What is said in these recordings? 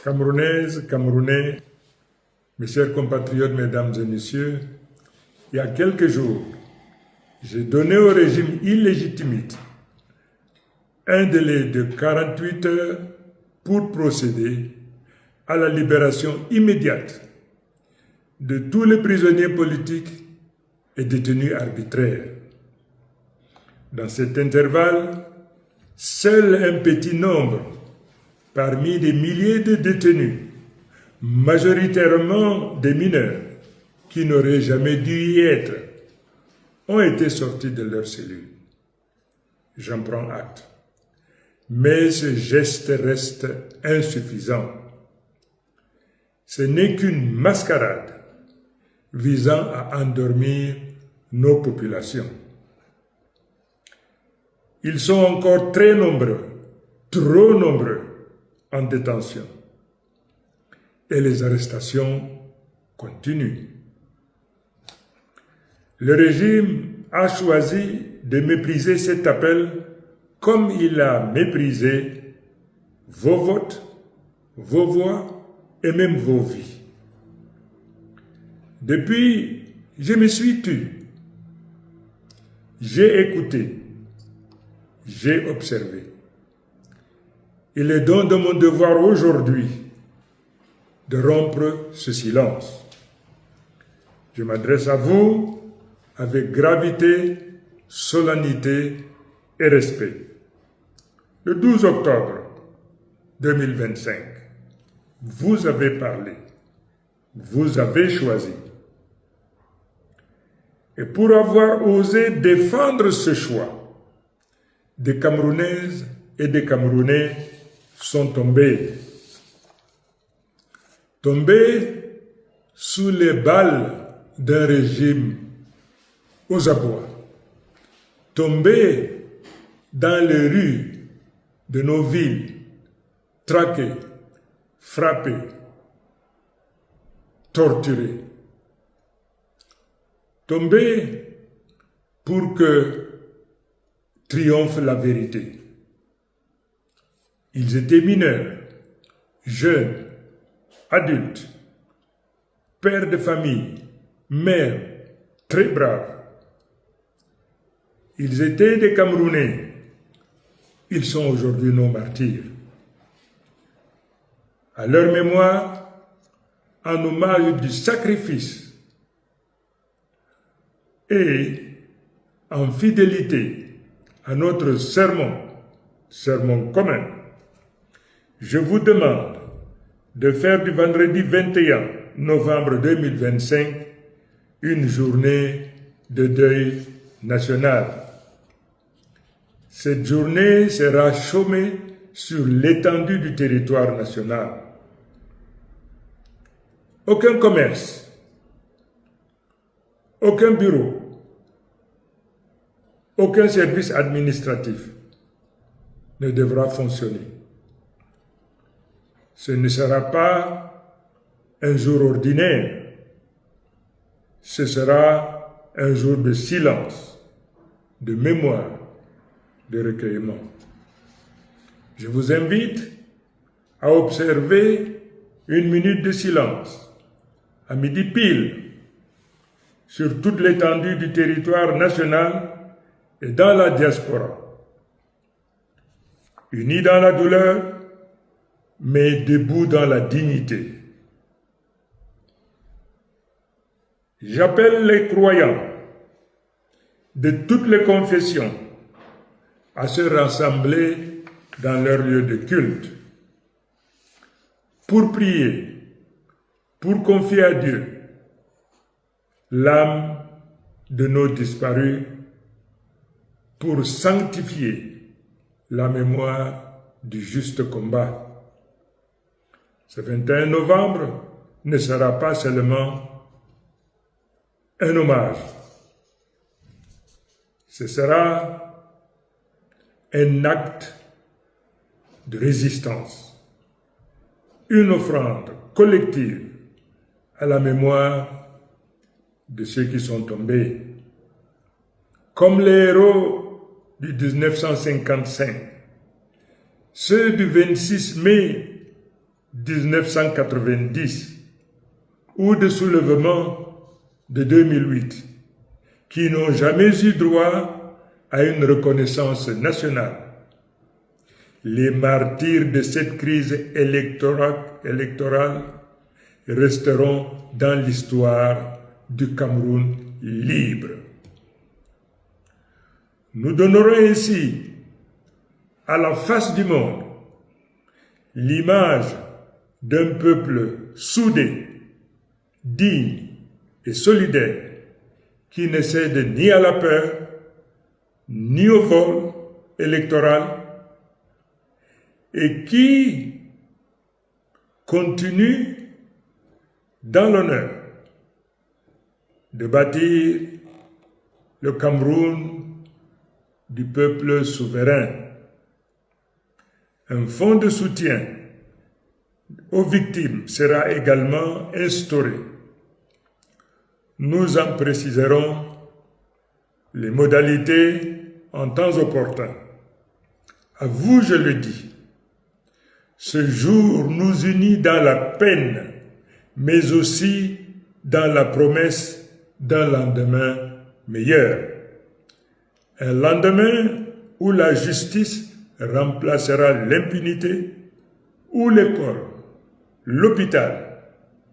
Camerounaises, Camerounais, mes chers compatriotes, mesdames et messieurs, il y a quelques jours, j'ai donné au régime illégitimiste un délai de 48 heures pour procéder à la libération immédiate de tous les prisonniers politiques et détenus arbitraires. Dans cet intervalle, seul un petit nombre, parmi des milliers de détenus, majoritairement des mineurs, qui n'auraient jamais dû y être, ont été sortis de leurs cellules. J'en prends acte. Mais ce geste reste insuffisant. Ce n'est qu'une mascarade visant à endormir nos populations. Ils sont encore très nombreux, trop nombreux, en détention. Et les arrestations continuent. Le régime a choisi de mépriser cet appel comme il a méprisé vos votes, vos voix et même vos vies. Depuis, je me suis tu. J'ai écouté. J'ai observé. Il est donc de mon devoir aujourd'hui de rompre ce silence. Je m'adresse à vous avec gravité, solennité et respect. Le 12 octobre 2025, vous avez parlé, vous avez choisi. Et pour avoir osé défendre ce choix, des Camerounaises et des Camerounais sont tombés. Tombés sous les balles d'un régime aux abois. Tombés dans les rues de nos villes, traqués, frappés, torturés. Tombés pour que triomphe la vérité. Ils étaient mineurs, jeunes, adultes, pères de famille, mères, très braves. Ils étaient des Camerounais. Ils sont aujourd'hui nos martyrs. À leur mémoire, en hommage du sacrifice et en fidélité à notre sermon commun, je vous demande de faire du vendredi 21 novembre 2025 une journée de deuil national. Cette journée sera chômée sur l'étendue du territoire national. Aucun commerce, aucun bureau, aucun service administratif ne devra fonctionner. Ce ne sera pas un jour ordinaire, ce sera un jour de silence, de mémoire, de recueillement. Je vous invite à observer une minute de silence à midi pile sur toute l'étendue du territoire national et dans la diaspora. Unis dans la douleur, mais debout dans la dignité. J'appelle les croyants de toutes les confessions à se rassembler dans leur lieu de culte pour prier, pour confier à Dieu l'âme de nos disparus, pour sanctifier la mémoire du juste combat. Ce 21 novembre ne sera pas seulement un hommage, ce sera un acte de résistance, une offrande collective à la mémoire de ceux qui sont tombés. Comme les héros du 1955, ceux du 26 mai 1990 ou de soulèvements de 2008 qui n'ont jamais eu droit à une reconnaissance nationale. Les martyrs de cette crise électorale resteront dans l'histoire du Cameroun libre. Nous donnerons ainsi à la face du monde l'image d'un peuple soudé, digne et solidaire qui ne cède ni à la peur, ni au vol électoral et qui continue dans l'honneur de bâtir le Cameroun du peuple souverain. Un fonds de soutien aux victimes sera également instauré. Nous en préciserons les modalités en temps opportun. À vous, je le dis, ce jour nous unit dans la peine, mais aussi dans la promesse d'un lendemain meilleur. Un lendemain où la justice remplacera l'impunité, où l'école, l'hôpital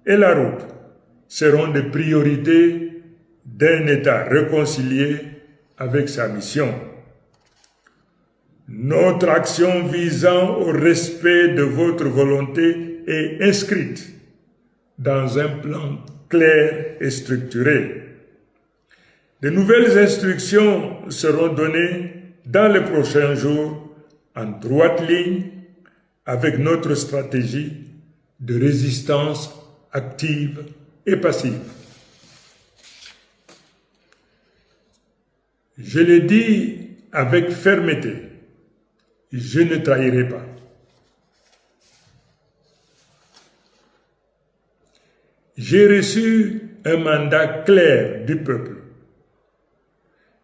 et la route seront des priorités d'un État réconcilié avec sa mission. Notre action visant au respect de votre volonté est inscrite dans un plan clair et structuré. De nouvelles instructions seront données dans les prochains jours en droite ligne avec notre stratégie de résistance active et passive. Je le dis avec fermeté, je ne trahirai pas. J'ai reçu un mandat clair du peuple,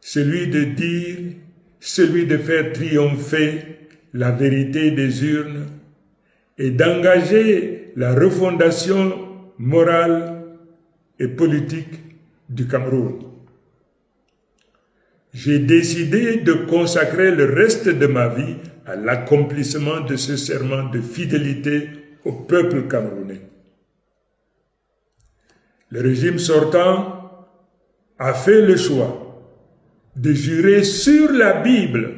celui de faire triompher la vérité des urnes et d'engager la refondation morale et politique du Cameroun. J'ai décidé de consacrer le reste de ma vie à l'accomplissement de ce serment de fidélité au peuple camerounais. Le régime sortant a fait le choix de jurer sur la Bible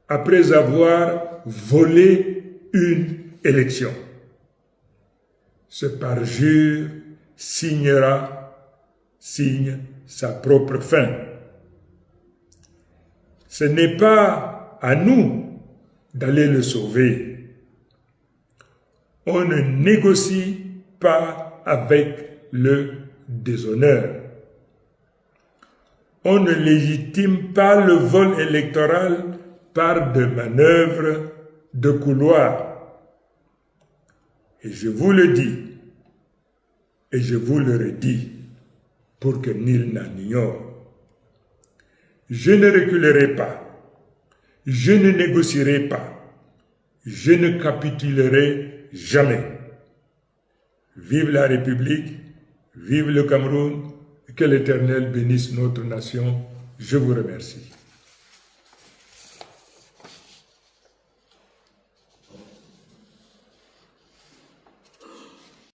après avoir volé une élection. Ce parjure signe sa propre fin. Ce n'est pas à nous d'aller le sauver. On ne négocie pas avec le déshonneur. On ne légitime pas le vol électoral par des manœuvres de couloir. Et je vous le dis, et je vous le redis, pour que nul n'en ignore. Je ne reculerai pas, je ne négocierai pas, je ne capitulerai jamais. Vive la République, vive le Cameroun, que l'Éternel bénisse notre nation. Je vous remercie.